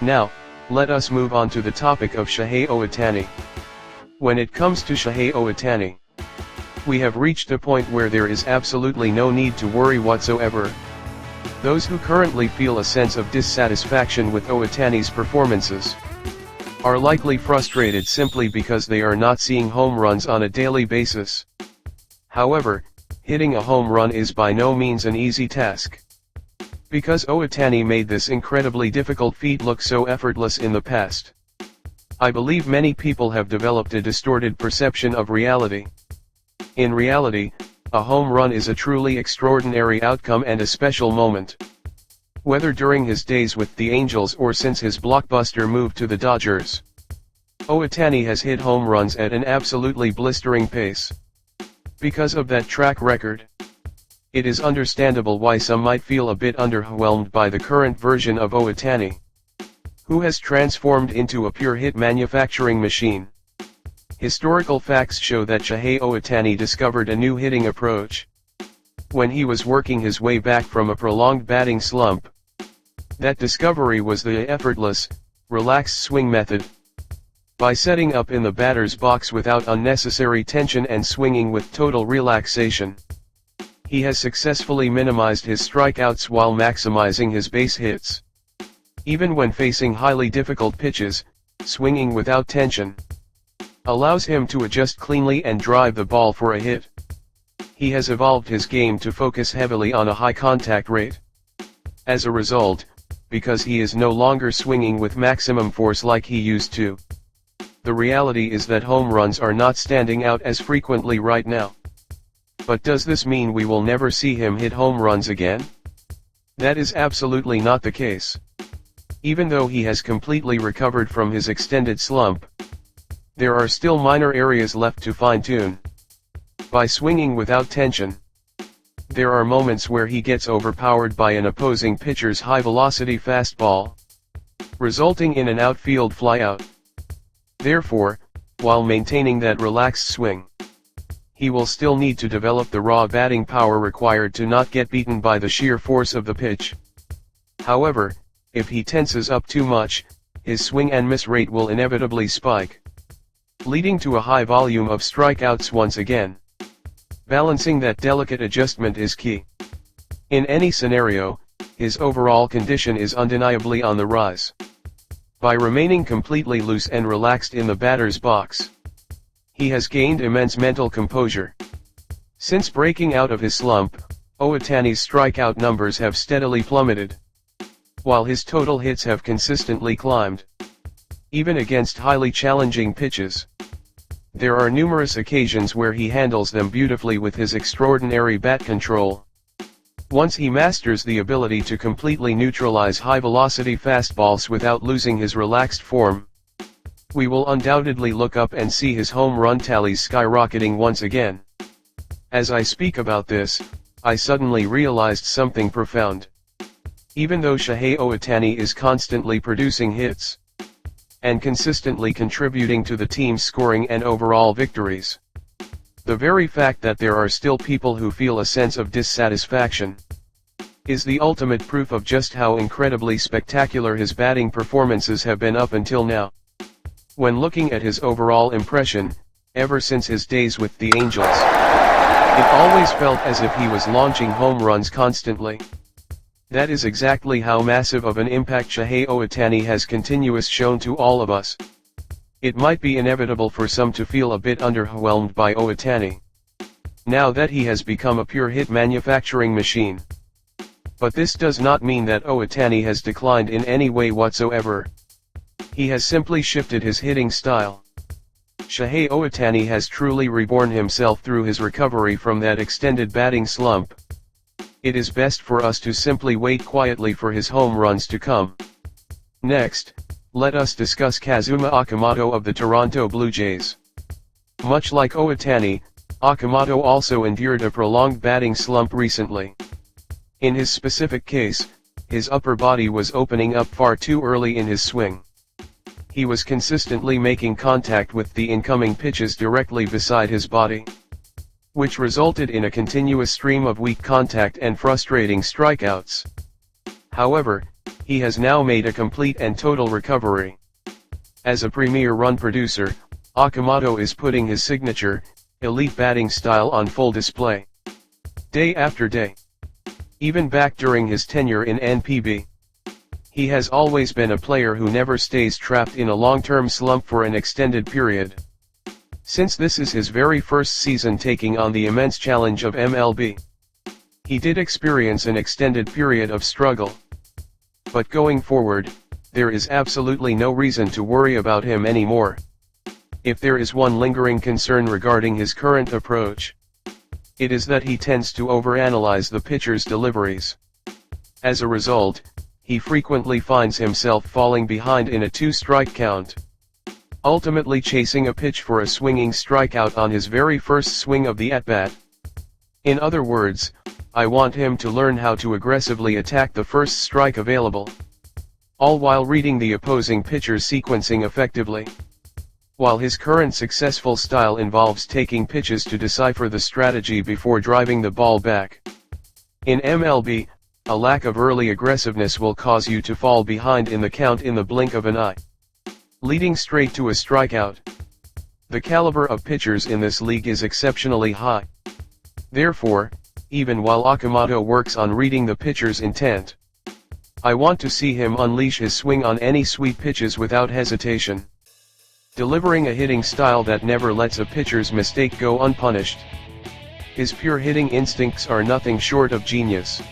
Now, let us move on to the topic of Shohei Ohtani. When it comes to Shohei Ohtani, we have reached a point where there is absolutely no need to worry whatsoever. Those who currently feel a sense of dissatisfaction with Ohtani's performances are likely frustrated simply because they are not seeing home runs on a daily basis. However, hitting a home run is by no means an easy task. Because Ohtani made this incredibly difficult feat look so effortless in the past, I believe many people have developed a distorted perception of reality. In reality, a home run is a truly extraordinary outcome and a special moment. Whether during his days with the Angels or since his blockbuster move to the Dodgers, Ohtani has hit home runs at an absolutely blistering pace. Because of that track record, it is understandable why some might feel a bit underwhelmed by the current version of Ohtani, who has transformed into a pure hit manufacturing machine. Historical facts show that Shohei Ohtani discovered a new hitting approach when he was working his way back from a prolonged batting slump. That discovery was the effortless, relaxed swing method. By setting up in the batter's box without unnecessary tension and swinging with total relaxation, he has successfully minimized his strikeouts while maximizing his base hits. Even when facing highly difficult pitches, swinging without tension allows him to adjust cleanly and drive the ball for a hit. He has evolved his game to focus heavily on a high contact rate. As a result, because he is no longer swinging with maximum force like he used to, the reality is that home runs are not standing out as frequently right now. But does this mean we will never see him hit home runs again? That is absolutely not the case. Even though he has completely recovered from his extended slump, there are still minor areas left to fine-tune. By swinging without tension, there are moments where he gets overpowered by an opposing pitcher's high-velocity fastball, resulting in an outfield flyout. Therefore, while maintaining that relaxed swing, he will still need to develop the raw batting power required to not get beaten by the sheer force of the pitch. However, if he tenses up too much, his swing and miss rate will inevitably spike, leading to a high volume of strikeouts once again. Balancing that delicate adjustment is key. In any scenario, his overall condition is undeniably on the rise. By remaining completely loose and relaxed in the batter's box, he has gained immense mental composure. Since breaking out of his slump, Ohtani's strikeout numbers have steadily plummeted, while his total hits have consistently climbed. Even against highly challenging pitches, there are numerous occasions where he handles them beautifully with his extraordinary bat control. Once he masters the ability to completely neutralize high-velocity fastballs without losing his relaxed form, we will undoubtedly look up and see his home run tallies skyrocketing once again. As I speak about this, I suddenly realized something profound. Even though Shohei Ohtani is constantly producing hits and consistently contributing to the team's scoring and overall victories, the very fact that there are still people who feel a sense of dissatisfaction is the ultimate proof of just how incredibly spectacular his batting performances have been up until now. When looking at his overall impression, ever since his days with the Angels, it always felt as if he was launching home runs constantly. That is exactly how massive of an impact Shohei Ohtani has continuously shown to all of us. It might be inevitable for some to feel a bit underwhelmed by Ohtani, now that he has become a pure hit manufacturing machine. But this does not mean that Ohtani has declined in any way whatsoever. He has simply shifted his hitting style. Shohei Ohtani has truly reborn himself through his recovery from that extended batting slump. It is best for us to simply wait quietly for his home runs to come. Next, let us discuss Kazuma Okamoto of the Toronto Blue Jays. Much like Ohtani, Okamoto also endured a prolonged batting slump recently. In his specific case, his upper body was opening up far too early in his swing. He was consistently making contact with the incoming pitches directly beside his body, which resulted in a continuous stream of weak contact and frustrating strikeouts. However, He has now made a complete and total recovery. As a premier run producer, Okamoto is putting his signature, elite batting style on full display. Day after day. Even back during his tenure in NPB. He has always been a player who never stays trapped in a long-term slump for an extended period. Since this is his very first season taking on the immense challenge of MLB, he did experience an extended period of struggle. But going forward, there is absolutely no reason to worry about him anymore. If there is one lingering concern regarding his current approach, it is that he tends to overanalyze the pitcher's deliveries. As a result, he frequently finds himself falling behind in a 2-strike count, ultimately chasing a pitch for a swinging strikeout on his very first swing of the at-bat. In other words, I want him to learn how to aggressively attack the first strike available, all while reading the opposing pitcher's sequencing effectively. While his current successful style involves taking pitches to decipher the strategy before driving the ball back, in MLB, a lack of early aggressiveness will cause you to fall behind in the count in the blink of an eye, leading straight to a strikeout. The caliber of pitchers in this league is exceptionally high. Therefore, even while Okamoto works on reading the pitcher's intent, I want to see him unleash his swing on any sweet pitches without hesitation, delivering a hitting style that never lets a pitcher's mistake go unpunished. His pure hitting instincts are nothing short of genius.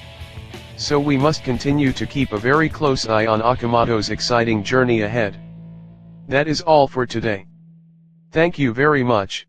So we must continue to keep a very close eye on Okamoto's exciting journey ahead. That is all for today. Thank you very much.